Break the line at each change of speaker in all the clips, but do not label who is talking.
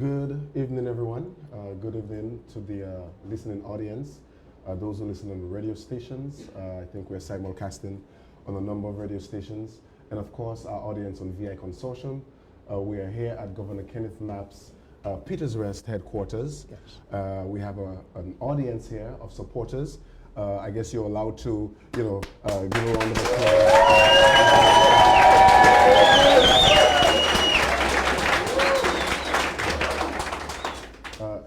Good evening, everyone. Good evening to the listening audience. Those who listen on radio stations, I think we're simulcasting on a number of radio stations. And of course, our audience on VI Consortium. We are here at Governor Kenneth Mapp's Peters Rest headquarters. Yes. We have an audience here of supporters. I guess you're allowed to, give a round of applause.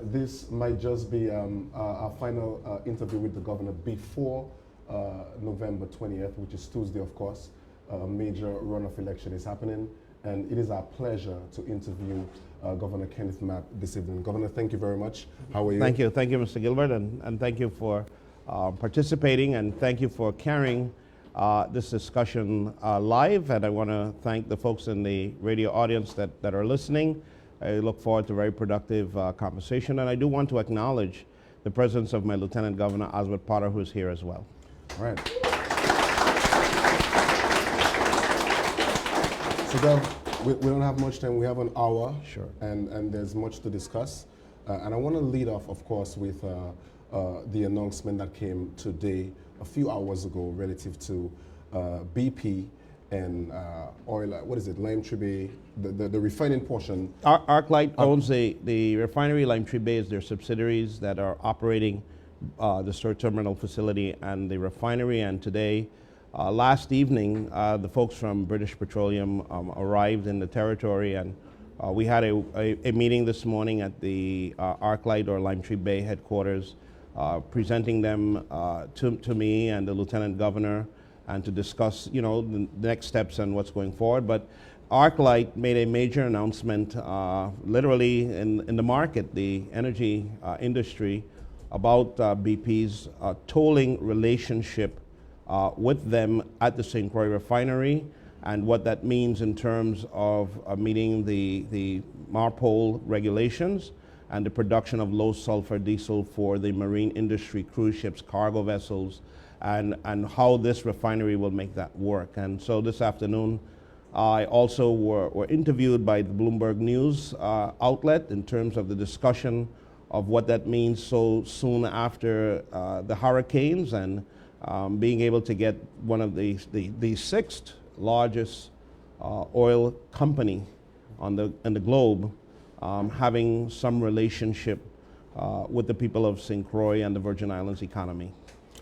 This might just be our final interview with the governor before November 20th, which is Tuesday, of course. A major runoff election is happening, and it is our pleasure to interview Governor Kenneth Mapp this evening. Governor, thank you very much. How are you?
Thank you, Mr. Gilbert, and thank you for participating, and thank you for carrying this discussion live. And I want to thank the folks in the radio audience that are listening. I look forward to a very productive conversation, and I do want to acknowledge the presence of my Lieutenant Governor, Oswald Potter, who's here as well.
All right. So, Gov, we don't have much time. We have an hour,
sure,
and there's much to discuss. And I want to lead off, of course, with the announcement that came today, a few hours ago, relative to BP and oil, what is it, Lime Tree Bay, the refining portion.
ArcLight owns the refinery. Lime Tree Bay is their subsidiaries that are operating the store terminal facility and the refinery. And today, last evening, the folks from British Petroleum arrived in the territory, and we had a meeting this morning at the ArcLight or Lime Tree Bay headquarters, presenting them to me and the Lieutenant Governor, and to discuss, the next steps and what's going forward. But ArcLight made a major announcement, literally in the market, the energy industry, about BP's tolling relationship with them at the St. Croix refinery, and what that means in terms of meeting the MARPOL regulations and the production of low sulfur diesel for the marine industry, cruise ships, cargo vessels, and how this refinery will make that work. And so this afternoon, I also were interviewed by the Bloomberg News outlet in terms of the discussion of what that means so soon after the hurricanes, and being able to get one of the sixth largest oil company in the globe having some relationship with the people of St. Croix and the Virgin Islands economy.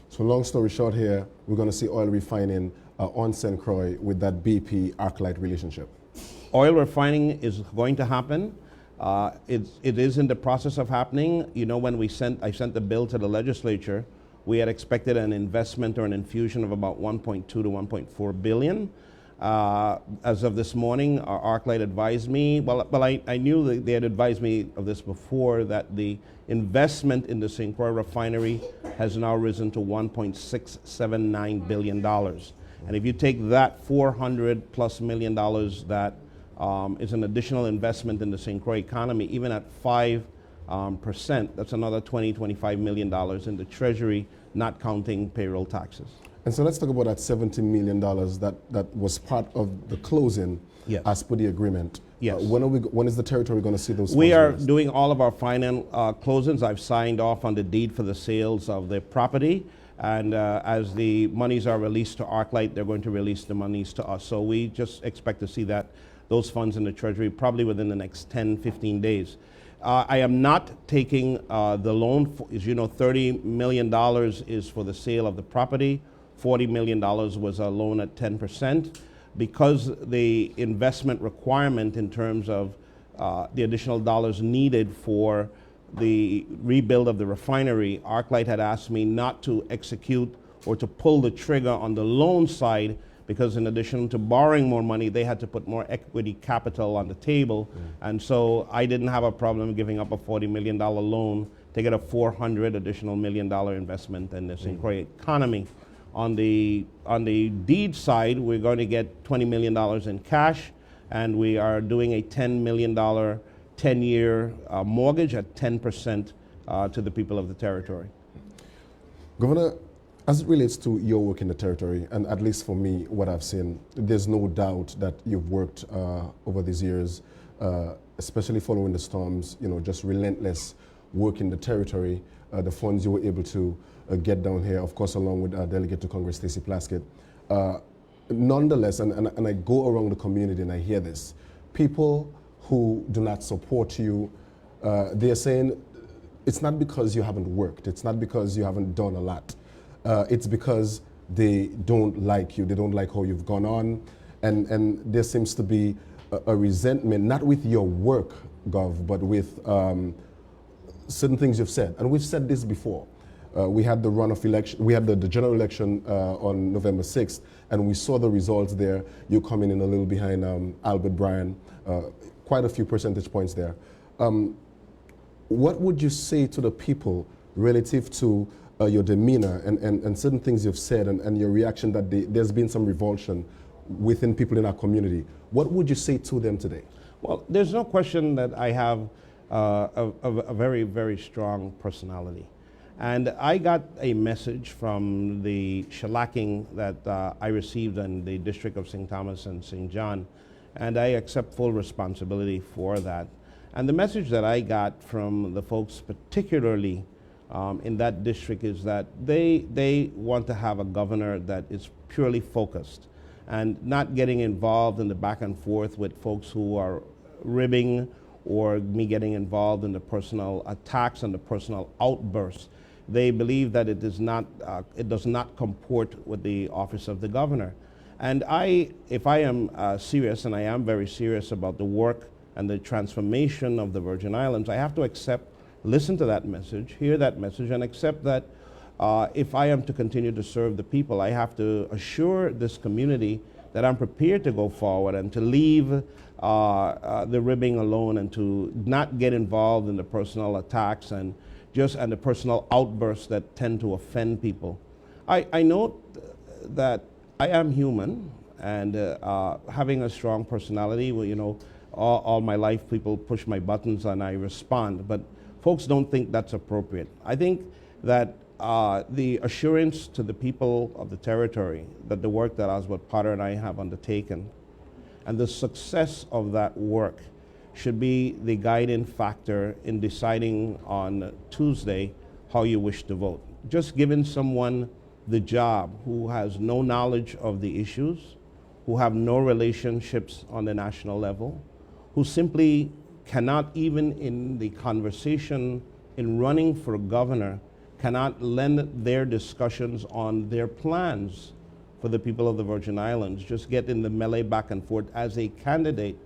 So long story short here, we're going to see oil refining on St. Croix with that BP ArcLight relationship.
Oil refining is going to happen. It is in the process of happening. When I sent the bill to the legislature, we had expected an investment or an infusion of about 1.2 to 1.4 billion. As of this morning, our ArcLight advised me, I knew that they had advised me of this before, that the investment in the St. Croix refinery has now risen to $1.679 billion. And if you take that $400+ million that is an additional investment in the St. Croix economy, even at 5%, that's another $20-25 million in the Treasury, not counting payroll taxes.
And so let's talk about that $70 million that was part of the closing, yes, as per the agreement.
Yes.
When is the territory going to see those?
We are doing all of our final closings. I've signed off on the deed for the sales of the property. And as the monies are released to ArcLight, they're going to release the monies to us. So we just expect to see those funds in the Treasury probably within the next 10-15 days. I am not taking the loan. As you know, $30 million is for the sale of the property. $40 million was a loan at 10%. Because the investment requirement in terms of the additional dollars needed for the rebuild of the refinery, ArcLight had asked me not to execute or to pull the trigger on the loan side, because in addition to borrowing more money, they had to put more equity capital on the table. And so I didn't have a problem giving up a $40 million loan to get a $400 additional million investment in the St. Croix economy. On the deed side, we're going to get $20 million in cash, and we are doing a $10 million 10-year mortgage at 10% to the people of the territory.
Governor, as it relates to your work in the territory, and at least for me, what I've seen, there's no doubt that you've worked over these years especially following the storms, just relentless work in the territory, the funds you were able to get down here, of course, along with Delegate to Congress Stacey Plaskett. Nonetheless, and I go around the community and I hear this, people who do not support you, they are saying it's not because you haven't worked, it's not because you haven't done a lot, it's because they don't like you, they don't like how you've gone on, and there seems to be a resentment, not with your work, Gov, but with certain things you've said. And we've said this before. We had the runoff election, we had the general election on November 6th, and we saw the results there. You coming in a little behind Albert Bryan, quite a few percentage points there. What would you say to the people relative to your demeanor and certain things you've said and your reaction that there's been some revulsion within people in our community? What would you say to them today?
Well, there's no question that I have a very, very strong personality. And I got a message from the shellacking that I received in the District of St. Thomas and St. John, and I accept full responsibility for that. And the message that I got from the folks, particularly in that district, is that they want to have a governor that is purely focused and not getting involved in the back and forth with folks who are ribbing or me getting involved in the personal attacks and the personal outbursts. They believe that it does not comport with the office of the governor. And if I am serious, and I am very serious about the work and the transformation of the Virgin Islands, I have to listen to that message, hear that message, and accept that if I am to continue to serve the people, I have to assure this community that I'm prepared to go forward and to leave the ribbing alone and to not get involved in the personal attacks and the personal outbursts that tend to offend people. I note that I am human, and having a strong personality, well, all my life people push my buttons and I respond, but folks don't think that's appropriate. I think that the assurance to the people of the territory that the work that Oswald Potter and I have undertaken and the success of that work should be the guiding factor in deciding on Tuesday how you wish to vote. Just giving someone the job who has no knowledge of the issues, who have no relationships on the national level, who simply cannot, even in the conversation in running for governor, cannot lend their discussions on their plans for the people of the Virgin Islands, just get in the melee back and forth as a candidate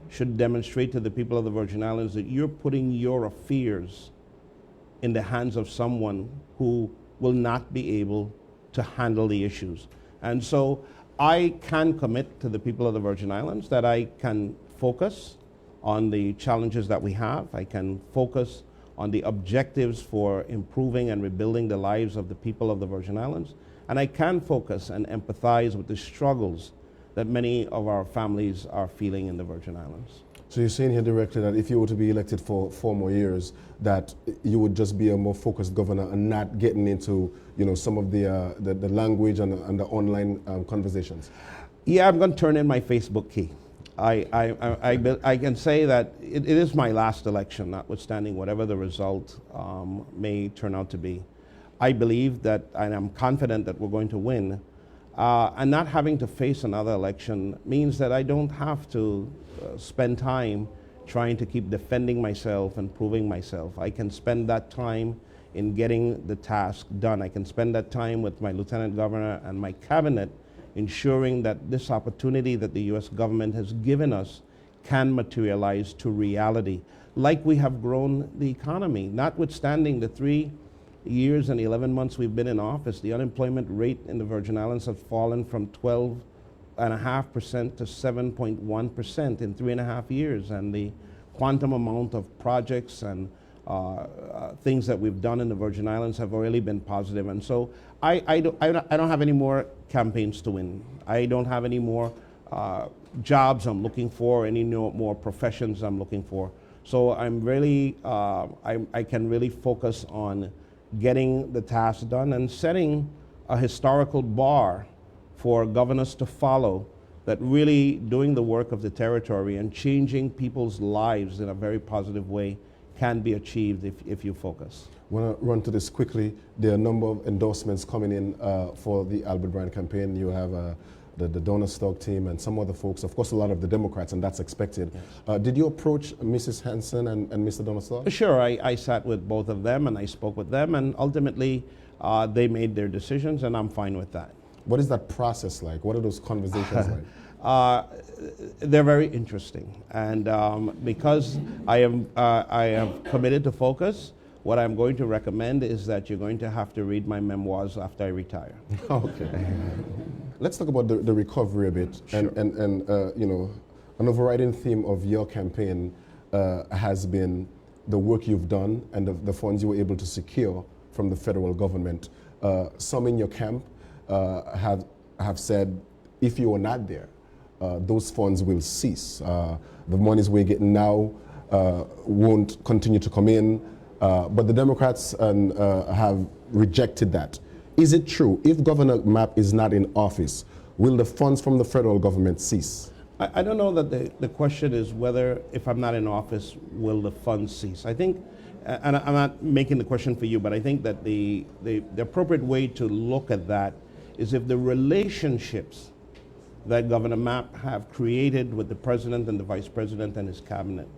should demonstrate to the people of the Virgin Islands that you're putting your affairs in the hands of someone who will not be able to handle the issues. And so I can commit to the people of the Virgin Islands that I can focus on the challenges that we have. I can focus on the objectives for improving and rebuilding the lives of the people of the Virgin Islands. And I can focus and empathize with the struggles that many of our families are feeling in the Virgin Islands.
So you're saying here directly that if you were to be elected for 4 more years, that you would just be a more focused governor and not getting into, some of the language and the online conversations?
Yeah, I'm going to turn in my Facebook key. I can say that it is my last election, notwithstanding whatever the result may turn out to be. I believe that, and I'm confident that we're going to win. And not having to face another election means that I don't have to spend time trying to keep defending myself and proving myself. I can spend that time in getting the task done. I can spend that time with my Lieutenant Governor and my cabinet ensuring that this opportunity that the U.S. government has given us can materialize to reality, like we have grown the economy. Notwithstanding the 3 years and 11 months we've been in office, the unemployment rate in the Virgin Islands has fallen from 12.5% to 7.1% in 3.5 years, and the quantum amount of projects and things that we've done in the Virgin Islands have really been positive. And so I don't have any more campaigns to win. I don't have any more jobs I'm looking for, any more professions I'm looking for. So I'm really, I can really focus on getting the task done and setting a historical bar for governors to follow that really doing the work of the territory and changing people's lives in a very positive way can be achieved if you focus.
I want to run to this quickly. There are a number of endorsements coming in for the Albert Bryan campaign. You have the Donald Stock team and some other folks, of course a lot of the Democrats, and that's expected. Yes. Did you approach Mrs. Hanson and Mr. Donald Stock?
Sure, I sat with both of them and I spoke with them, and ultimately they made their decisions, and I'm fine with that.
What is that process like? What are those conversations like?
They're very interesting, and because I am committed to focus, what I'm going to recommend is that you're going to have to read my memoirs after I retire.
Okay. Let's talk about the recovery a bit.
Sure.
And you know, an overriding theme of your campaign has been the work you've done and the funds you were able to secure from the federal government. Some in your camp have said, if you are not there, those funds will cease. The monies we're getting now won't continue to come in. But the Democrats have rejected that. Is it true, if Governor Mapp is not in office, will the funds from the federal government cease?
I don't know that the question is whether, if I'm not in office, will the funds cease. I think, and I'm not making the question for you, but I think that the appropriate way to look at that is if the relationships that Governor Mapp have created with the President and the Vice President and his cabinet,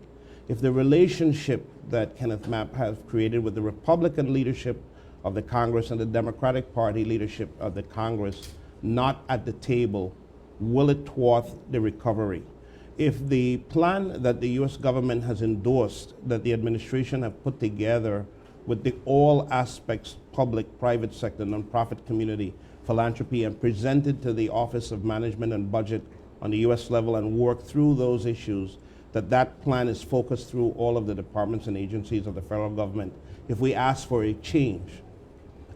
if the relationship that Kenneth Mapp has created with the Republican leadership of the Congress and the Democratic Party leadership of the Congress not at the table, will it thwart the recovery? If the plan that the U.S. government has endorsed, that the administration have put together with the all aspects, public, private sector, nonprofit community, philanthropy, and presented to the Office of Management and Budget on the U.S. level and work through those issues, that plan is focused through all of the departments and agencies of the federal government. If we ask for a change,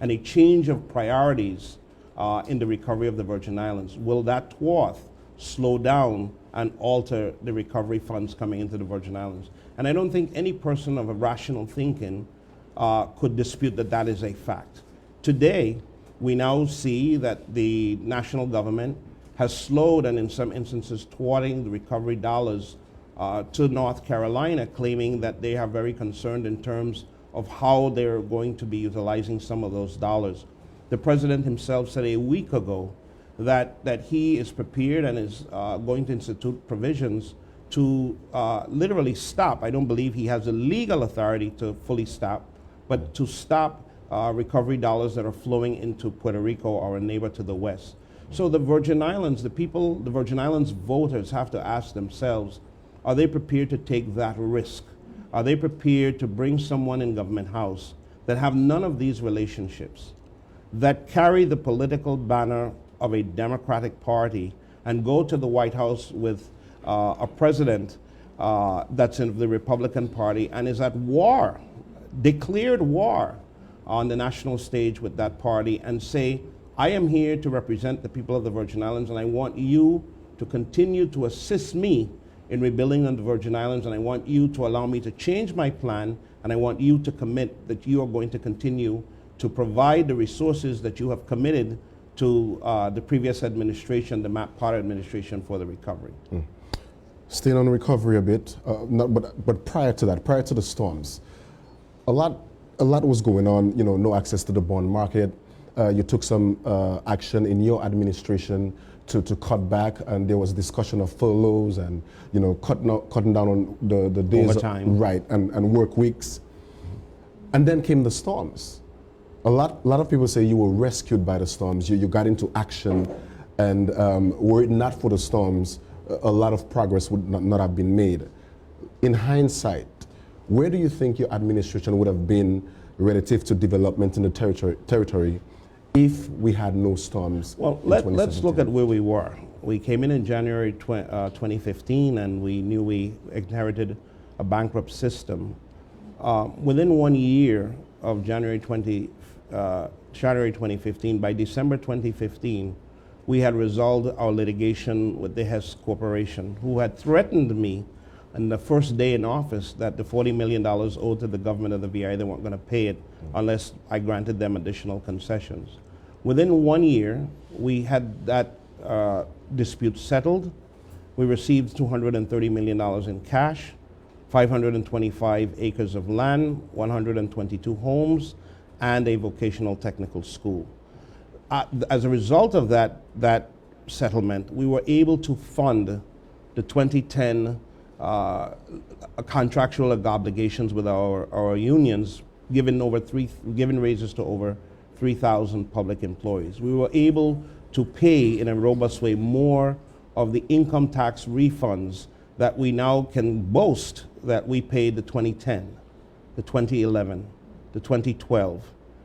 and a change of priorities in the recovery of the Virgin Islands, will that thwart, slow down, and alter the recovery funds coming into the Virgin Islands? And I don't think any person of a rational thinking could dispute that that is a fact. Today, we now see that the national government has slowed and in some instances thwarting the recovery dollars to North Carolina, claiming that they are very concerned in terms of how they're going to be utilizing some of those dollars. The President himself said a week ago that he is prepared and is going to institute provisions to literally stop. I don't believe he has the legal authority to fully stop, but to stop recovery dollars that are flowing into Puerto Rico, our neighbor to the west. So the Virgin Islands, the Virgin Islands voters have to ask themselves, are they prepared to take that risk? Are they prepared to bring someone in Government House that have none of these relationships, that carry the political banner of a Democratic Party, and go to the White House with a president that's in the Republican Party and is at war, declared war on the national stage with that party, and say, I am here to represent the people of the Virgin Islands, and I want you to continue to assist me in rebuilding on the Virgin Islands, and I want you to allow me to change my plan, and I want you to commit that you are going to continue to provide the resources that you have committed to the previous administration, the Mapp Potter administration, for the recovery.
Staying on recovery a bit, but prior to that, prior to the storms, a lot was going on, you know, no access to the bond market. You took some action in your administration to cut back, and there was discussion of furloughs and, you know, cutting down on the days
overtime,
right, and work weeks. And then came the storms. A lot of people say you were rescued by the storms. You got into action, and were it not for the storms, a lot of progress would not have been made. In hindsight, where do you think your administration would have been relative to development in the territory if we had no storms?
Well, let's look at where we were. We came in January 2015, and we knew we inherited a bankrupt system. Within 1 year of January 2015, by December 2015, we had resolved our litigation with the Hess Corporation, who had threatened me on the first day in office that the $40 million owed to the government of the VI, they weren't going to pay it unless I granted them additional concessions. Within 1 year, we had that dispute settled. We received $230 million in cash, 525 acres of land, 122 homes, and a vocational technical school. As a result of that settlement, we were able to fund the 2010 contractual obligations with our unions, given raises to over 3,000 public employees. We were able to pay in a robust way more of the income tax refunds that we now can boast that we paid the 2010, the 2011, the 2012,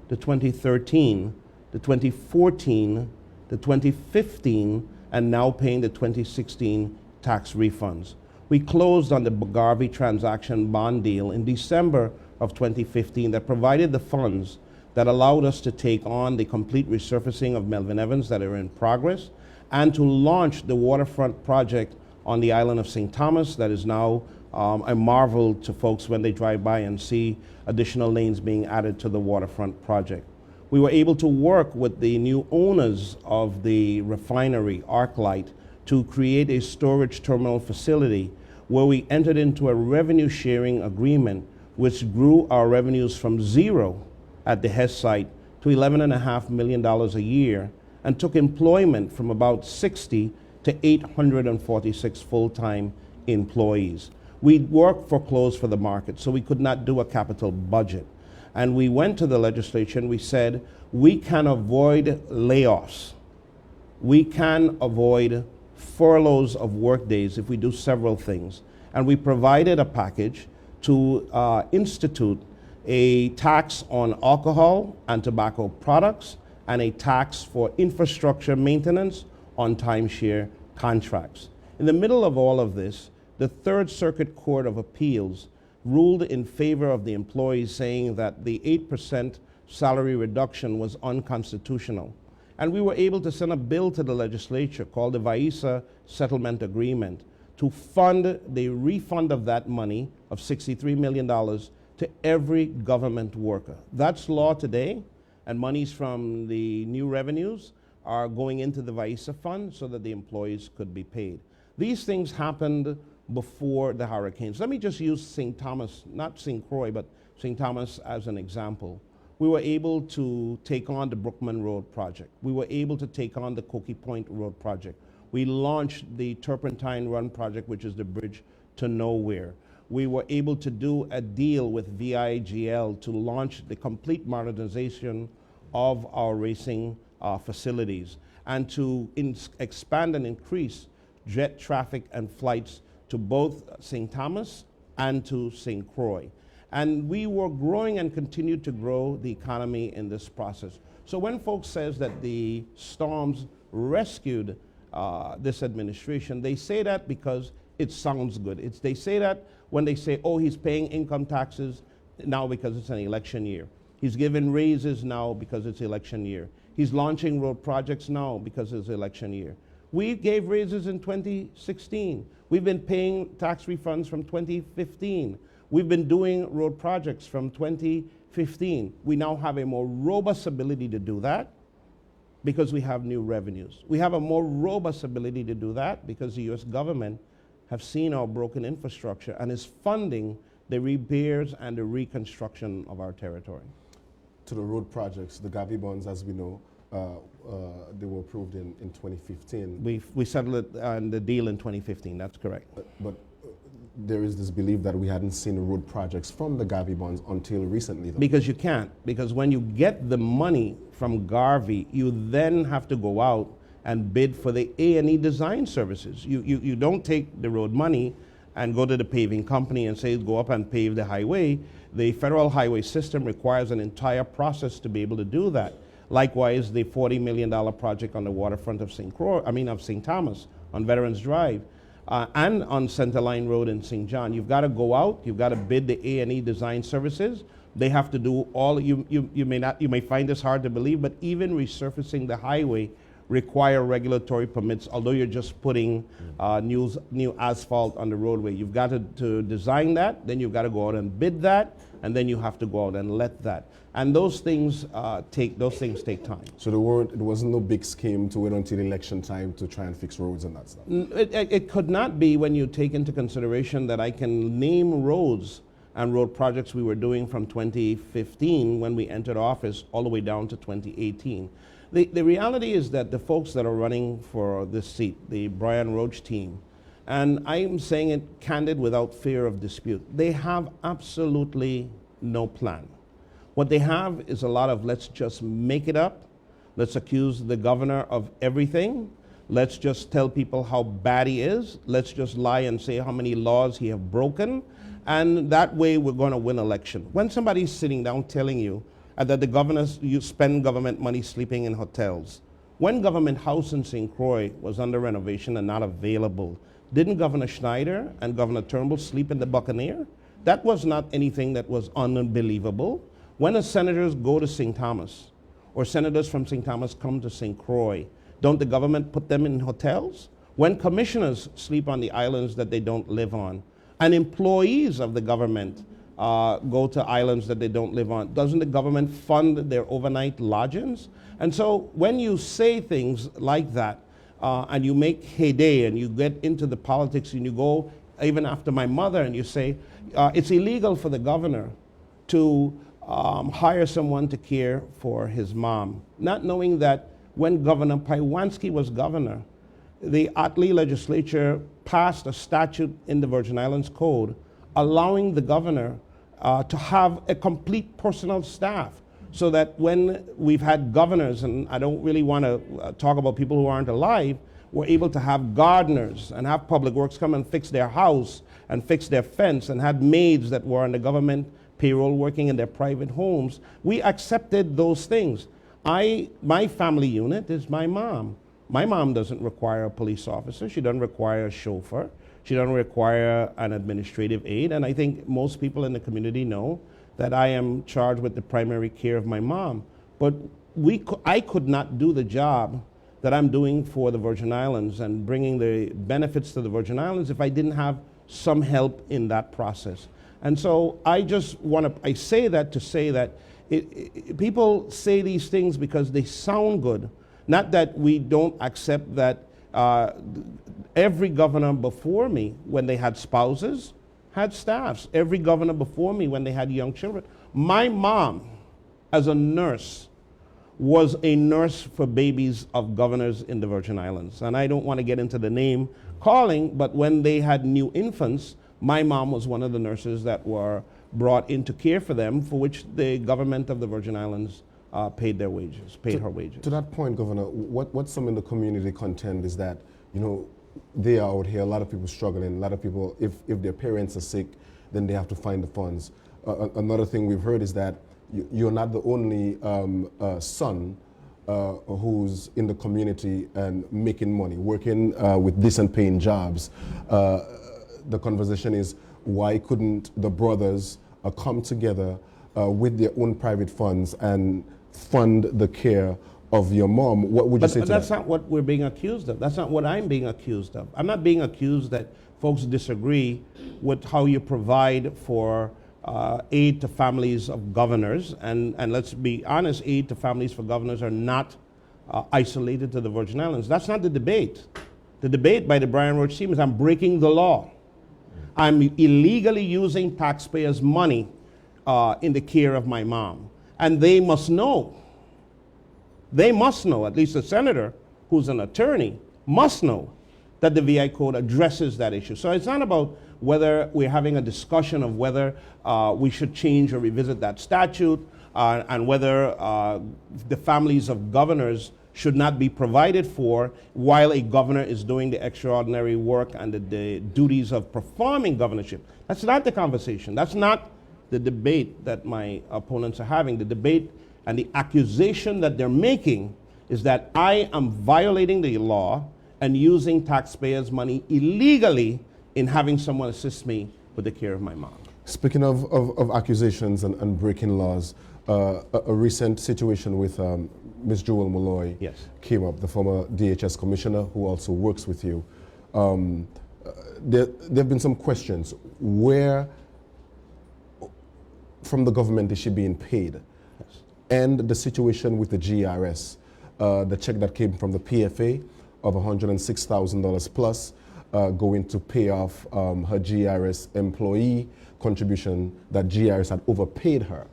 the 2013, the 2014, the 2015, and now paying the 2016 tax refunds. We closed on the Garvey transaction bond deal in December of 2015 that provided the funds that allowed us to take on the complete resurfacing of Melvin Evans that are in progress and to launch the waterfront project on the island of St. Thomas that is now a marvel to folks when they drive by and see additional lanes being added to the waterfront project. We were able to work with the new owners of the refinery, ArcLight, to create a storage terminal facility where we entered into a revenue sharing agreement which grew our revenues from zero at the Hess site to $11.5 million a year and took employment from about 60 to 846 full-time employees. We worked for close for the market, so we could not do a capital budget. And we went to the legislature and we said, we can avoid layoffs. We can avoid furloughs of work days if we do several things. And we provided a package to institute a tax on alcohol and tobacco products and a tax for infrastructure maintenance on timeshare contracts. In the middle of all of this, the Third Circuit Court of Appeals ruled in favor of the employees, saying that the 8% salary reduction was unconstitutional. And we were able to send a bill to the legislature called the VAISA Settlement Agreement to fund the refund of that money of $63 million to every government worker. That's law today, and monies from the new revenues are going into the VAISA fund so that the employees could be paid. These things happened before the hurricanes. Let me just use St. Thomas, not St. Croix, but St. Thomas as an example. We were able to take on the Brookman Road project. We were able to take on the Cokie Point Road project. We launched the Turpentine Run project, which is the bridge to nowhere. We were able to do a deal with VIGL to launch the complete modernization of our racing facilities and to expand and increase jet traffic and flights to both St. Thomas and to St. Croix. And we were growing and continued to grow the economy in this process. So when folks says that the storms rescued this administration, they say that because it sounds good. They say that when they say, oh, he's paying income taxes now because it's an election year. He's given raises now because it's election year. He's launching road projects now because it's election year. We gave raises in 2016. We've been paying tax refunds from 2015. We've been doing road projects from 2015. We now have a more robust ability to do that because we have new revenues. We have a more robust ability to do that because the US government have seen our broken infrastructure and is funding the repairs and the reconstruction of our territory.
To the road projects, the Gavi bonds, as we know, they were approved in 2015.
We settled it on the deal in 2015, that's correct.
But there is this belief that we hadn't seen the road projects from the Gavi bonds until recently, though.
Because you can't. Because when you get the money from Garvey, you then have to go out and bid for the A&E design services. You don't take the road money and go to the paving company and say, go up and pave the highway. The federal highway system requires an entire process to be able to do that. Likewise, the $40 million project on the waterfront of St. Thomas on Veterans Drive and on Centerline Road in St. John. You've got to go out, you've got to bid the A&E design services. They have to do all, you may find this hard to believe, but even resurfacing the highway require regulatory permits, although you're just putting new asphalt on the roadway. You've got to design that, then you've got to go out and bid that, and then you have to go out and let that. And those things take time.
So it wasn't no big scheme to wait until election time to try and fix roads and that stuff?
It could not be when you take into consideration that I can name roads and road projects we were doing from 2015 when we entered office all the way down to 2018. The reality is that the folks that are running for this seat, the Brian Roach team, and I am saying it candid without fear of dispute, they have absolutely no plan. What they have is a lot of let's just make it up, let's accuse the governor of everything, let's just tell people how bad he is, let's just lie and say how many laws he have broken, and that way we're going to win election. When somebody's sitting down telling you that the governors, you spend government money sleeping in hotels, when Government House in St. Croix was under renovation and not available, didn't Governor Schneider and Governor Turnbull sleep in the Buccaneer? That was not anything that was unbelievable. When the senators go to St. Thomas, or senators from St. Thomas come to St. Croix, don't the government put them in hotels? When commissioners sleep on the islands that they don't live on, and employees of the government go to islands that they don't live on, doesn't the government fund their overnight lodgings? And so when you say things like that, and you make heyday and you get into the politics and you go even after my mother and you say, it's illegal for the governor to hire someone to care for his mom, not knowing that when Governor Paiwanski was governor, the Attlee legislature passed a statute in the Virgin Islands Code allowing the governor to have a complete personal staff, so that when we've had governors, and I don't really want to talk about people who aren't alive, we're able to have gardeners and have public works come and fix their house and fix their fence and had maids that were on the government payroll working in their private homes. We accepted those things. My family unit is my mom. My mom doesn't require a police officer. She doesn't require a chauffeur. She doesn't require an administrative aide. And I think most people in the community know that I am charged with the primary care of my mom. But I could not do the job that I'm doing for the Virgin Islands and bringing the benefits to the Virgin Islands if I didn't have some help in that process. And so I just want to, I say that to say that people say these things because they sound good. Not that we don't accept that every governor before me, when they had spouses, had staffs. Every governor before me, when they had young children. My mom, as a nurse, was a nurse for babies of governors in the Virgin Islands. And I don't want to get into the name calling, but when they had new infants, my mom was one of the nurses that were brought in to care for them, for which the government of the Virgin Islands paid her wages.
To that point, Governor, what some in the community contend is that, you know, they are out here, a lot of people struggling, a lot of people, if their parents are sick, then they have to find the funds. Another thing we've heard is that you're not the only son who's in the community and making money, working with decent paying jobs. The conversation is, why couldn't the brothers come together with their own private funds and fund the care of your mom? What would you say to that? But
that's not what we're being accused of. That's not what I'm being accused of. I'm not being accused that folks disagree with how you provide for aid to families of governors. And let's be honest, aid to families for governors are not isolated to the Virgin Islands. That's not the debate. The debate by the Brian Roach team is I'm breaking the law. I'm illegally using taxpayers' money in the care of my mom. And they must know. They must know, at least a senator who's an attorney must know that the VI Code addresses that issue. So it's not about whether we're having a discussion of whether we should change or revisit that statute and whether the families of governors should not be provided for while a governor is doing the extraordinary work and the duties of performing governorship. That's not the conversation. That's not the debate that my opponents are having. The debate and the accusation that they're making is that I am violating the law and using taxpayers' money illegally in having someone assist me with the care of my mom.
Speaking of accusations and breaking laws, a recent situation with Ms. Jewel Malloy
Yes.
came up, the former DHS commissioner who also works with you. There have been some questions. Where from the government is she being paid?
Yes.
And the situation with the GRS, the check that came from the PFA of $106,000 plus going to pay off her GRS employee contribution that GRS had overpaid her.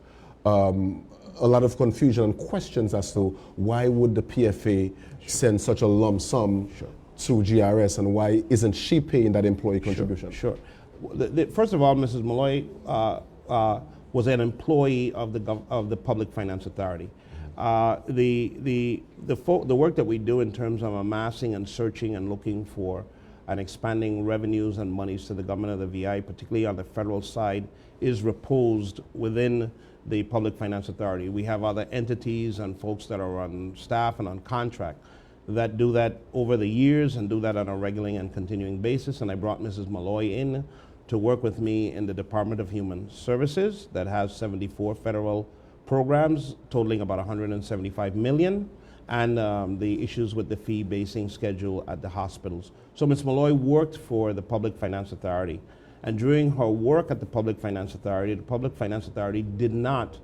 A lot of confusion and questions as to why would the PFA send such a lump sum to GRS, and why isn't she paying that employee contribution?
Sure. First of all, Mrs. Malloy was an employee of the Public Finance Authority. The work that we do in terms of amassing and searching and looking for and expanding revenues and monies to the government of the VI, particularly on the federal side, is reposed within the Public Finance Authority. We have other entities and folks that are on staff and on contract that do that over the years and do that on a regular and continuing basis. And I brought Mrs. Malloy in to work with me in the Department of Human Services that has 74 federal programs totaling about 175 million, and the issues with the fee basing schedule at the hospitals. So Ms. Malloy worked for the Public Finance Authority, and during her work at the Public Finance Authority, the Public Finance Authority did not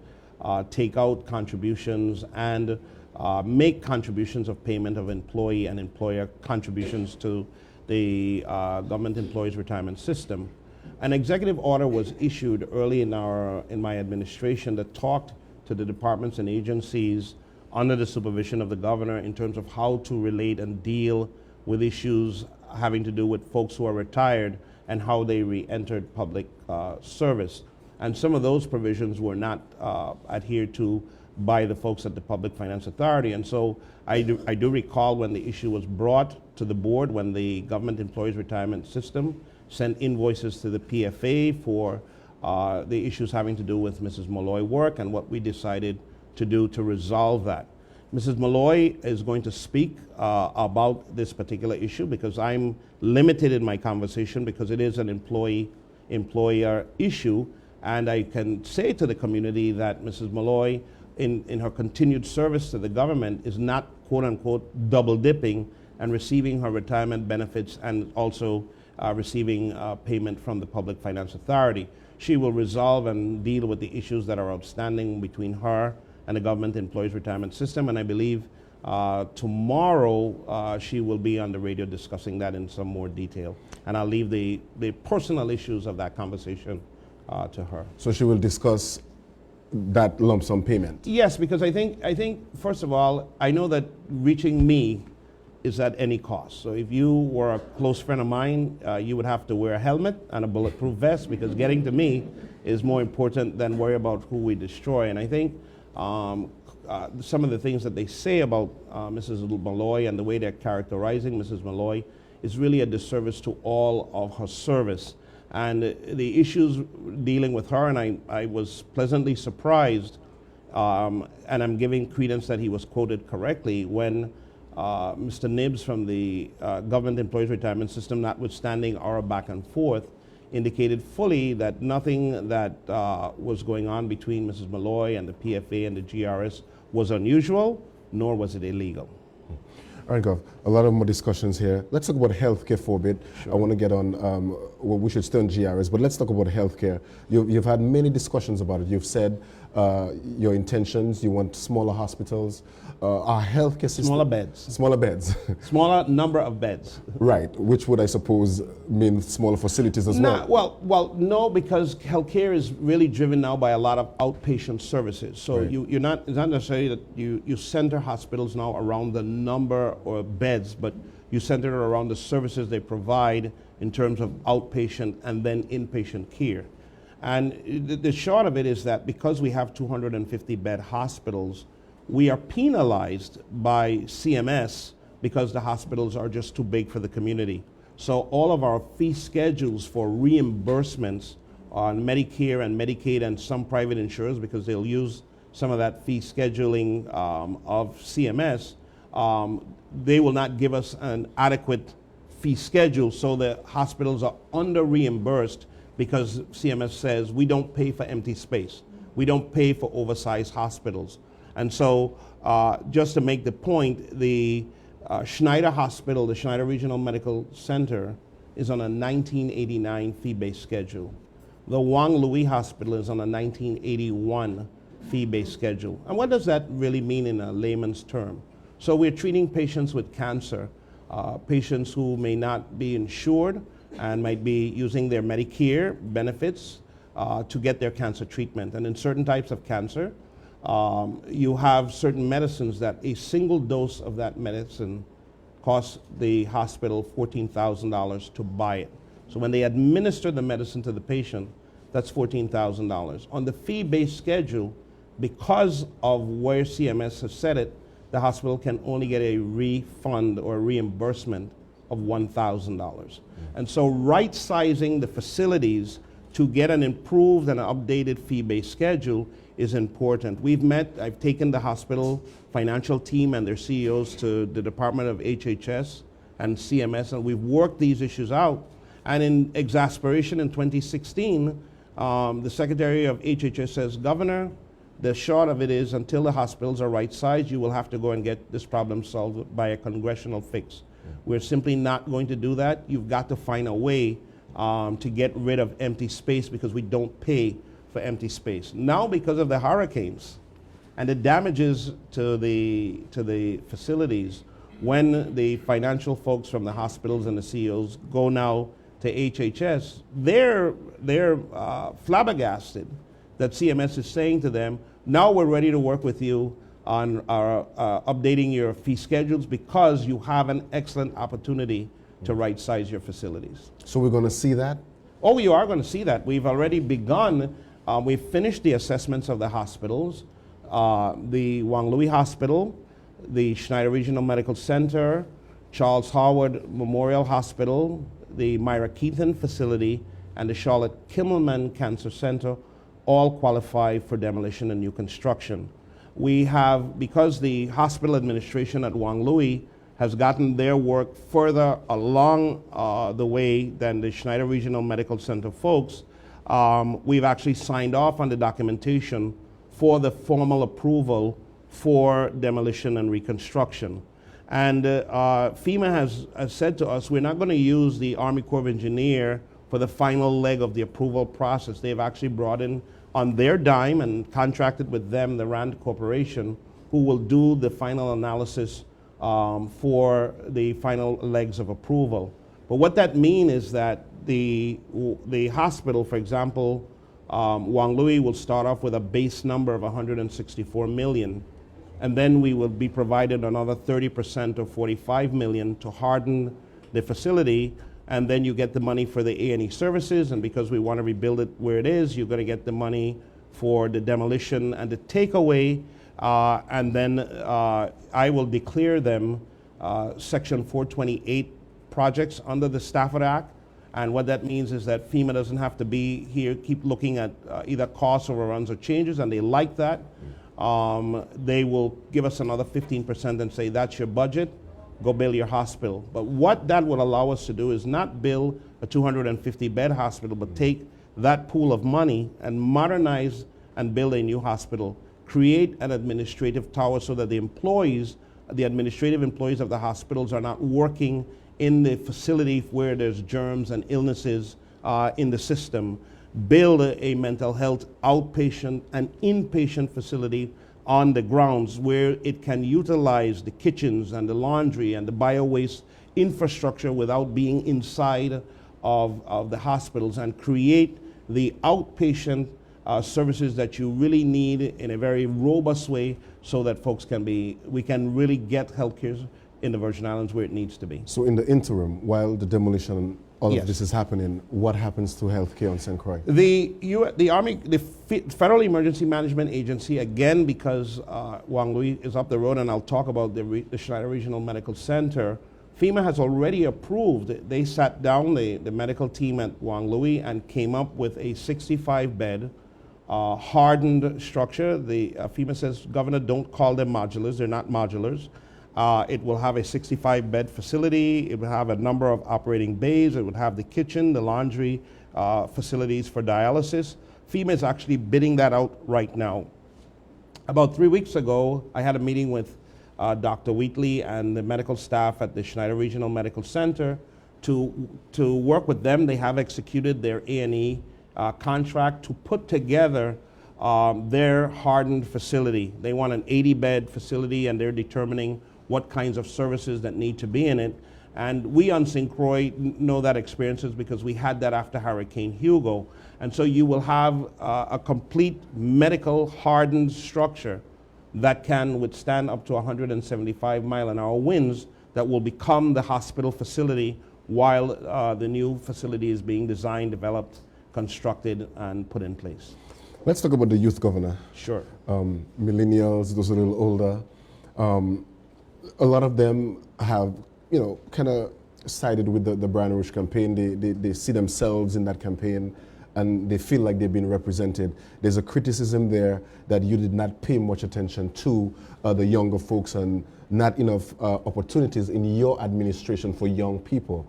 take out contributions and make contributions of payment of employee and employer contributions to the Government Employees Retirement System. An executive order was issued early in my administration that talked to the departments and agencies under the supervision of the governor in terms of how to relate and deal with issues having to do with folks who are retired and how they re-entered public service. And some of those provisions were not adhered to by the folks at the Public Finance Authority. And so I do recall when the issue was brought to the board, when the Government Employees Retirement System sent invoices to the PFA for the issues having to do with Mrs. Malloy work, and what we decided to do to resolve that. Mrs. Malloy is going to speak about this particular issue because I'm limited in my conversation because it is an employer issue, and I can say to the community that Mrs. Malloy, in her continued service to the government, is not quote unquote double dipping and receiving her retirement benefits and also receiving payment from the Public Finance Authority. She will resolve and deal with the issues that are outstanding between her and the Government Employees Retirement System, and I believe tomorrow she will be on the radio discussing that in some more detail. And I'll leave the personal issues of that conversation to her.
So she will discuss that lump sum payment?
Yes, because I think first of all, I know that reaching me is at any cost. So if you were a close friend of mine, you would have to wear a helmet and a bulletproof vest, because getting to me is more important than worry about who we destroy. And I think some of the things that they say about Mrs. Malloy and the way they're characterizing Mrs. Malloy is really a disservice to all of her service. And the issues dealing with her, and I was pleasantly surprised, and I'm giving credence that he was quoted correctly, when Mr. Nibbs from the Government Employees Retirement System, notwithstanding our back and forth, indicated fully that nothing that was going on between Mrs. Malloy and the PFA and the GRS was unusual, nor was it illegal.
All right, Gov, a lot of more discussions here. Let's talk about healthcare for a bit. Sure. I want to get on, well, we should stay on GRS, but let's talk about healthcare. You've had many discussions about it. You've said your intentions, you want smaller hospitals. Our healthcare system...
Smaller beds.
Smaller beds.
Smaller number of beds.
Right, which would, I suppose, mean smaller facilities as well.
Well, no, because healthcare is really driven now by a lot of outpatient services. So
right.
it's not necessarily that you center hospitals now around the number or beds, but you center it around the services they provide in terms of outpatient and then inpatient care. And the short of it is that because we have 250 bed hospitals, we are penalized by CMS because the hospitals are just too big for the community. So all of our fee schedules for reimbursements on Medicare and Medicaid and some private insurers, because they'll use some of that fee scheduling of CMS, they will not give us an adequate fee schedule, so the hospitals are under reimbursed because CMS says we don't pay for empty space. We don't pay for oversized hospitals. And so just to make the point, the Schneider Hospital, the Schneider Regional Medical Center, is on a 1989 fee-based schedule. The Wang Louis Hospital is on a 1981 fee-based schedule. And what does that really mean in a layman's term? So we're treating patients with cancer, patients who may not be insured and might be using their Medicare benefits to get their cancer treatment. And in certain types of cancer, you have certain medicines that a single dose of that medicine costs the hospital $14,000 to buy it. So when they administer the medicine to the patient, that's $14,000. On the fee-based schedule, because of where CMS has set it, the hospital can only get a refund or reimbursement of $1,000. And so right-sizing the facilities to get an improved and updated fee-based schedule is important. I've taken the hospital financial team and their CEOs to the Department of HHS and CMS, and we've worked these issues out. And in exasperation in 2016, the Secretary of HHS says, Governor, the short of it is until the hospitals are right-sized, you will have to go and get this problem solved by a congressional fix. We're simply not going to do that. You've got to find a way to get rid of empty space because we don't pay for empty space. Now, because of the hurricanes and the damages to the facilities, when the financial folks from the hospitals and the CEOs go now to HHS, they're flabbergasted that CMS is saying to them, now we're ready to work with you on updating your fee schedules because you have an excellent opportunity to right-size your facilities.
So we're going to see that?
Oh, you are going to see that. We've already begun. We've finished the assessments of the hospitals. The Wang Louis Hospital, the Schneider Regional Medical Center, Charles Howard Memorial Hospital, the Myra Keaton facility, and the Charlotte Kimmelman Cancer Center all qualify for demolition and new construction. We have, because the hospital administration at Wang Louis has gotten their work further along the way than the Schneider Regional Medical Center folks, we've actually signed off on the documentation for the formal approval for demolition and reconstruction. And FEMA has said to us, we're not going to use the Army Corps of Engineers for the final leg of the approval process. They've actually brought in on their dime and contracted with them, the RAND Corporation, who will do the final analysis for the final legs of approval. But what that means is that the hospital, for example, Wang Louis will start off with a base number of $164 million, and then we will be provided another 30% of $45 million to harden the facility, and then you get the money for the A&E services, and because we want to rebuild it where it is, you're going to get the money for the demolition and the takeaway, and then I will declare them Section 428 projects under the Stafford Act. And what that means is that FEMA doesn't have to be here, keep looking at either cost overruns or changes, and they like that. They will give us another 15% and say, that's your budget, go build your hospital. But what that will allow us to do is not build a 250-bed hospital, but take that pool of money and modernize and build a new hospital, create an administrative tower so that the employees, the administrative employees of the hospitals are not working in the facility where there's germs and illnesses in the system, build a mental health outpatient and inpatient facility on the grounds where it can utilize the kitchens and the laundry and the bio-waste infrastructure without being inside of the hospitals, and create the outpatient services that you really need in a very robust way so that we can really get healthcare in the Virgin Islands where it needs to be.
So in the interim, while the demolition, all
Yes.
of this is happening, what happens to healthcare on St. Croix?
The Army, the Federal Emergency Management Agency, again, because Wang Louis is up the road, and I'll talk about the Schneider Regional Medical Center, FEMA has already approved. They sat down, the medical team at Wang Louis, and came up with a 65-bed hardened structure. FEMA says, Governor, don't call them modulars. They're not modulars. It will have a 65-bed facility. It will have a number of operating bays. It would have the kitchen, the laundry, facilities for dialysis. FEMA is actually bidding that out right now. About 3 weeks ago, I had a meeting with Dr. Wheatley and the medical staff at the Schneider Regional Medical Center to work with them. They have executed their A&E contract to put together their hardened facility. They want an 80-bed facility, and they're determining what kinds of services that need to be in it. And we on St. Croix know that experiences because we had that after Hurricane Hugo. And so you will have a complete medical hardened structure that can withstand up to 175-mile-an-hour winds that will become the hospital facility while the new facility is being designed, developed, constructed, and put in place.
Let's talk about the youth governor.
Sure.
Millennials, those a little older. A lot of them have, kind of sided with the Brian Rouge campaign. They see themselves in that campaign, and they feel like they've been represented. There's a criticism there that you did not pay much attention to the younger folks and not enough opportunities in your administration for young people.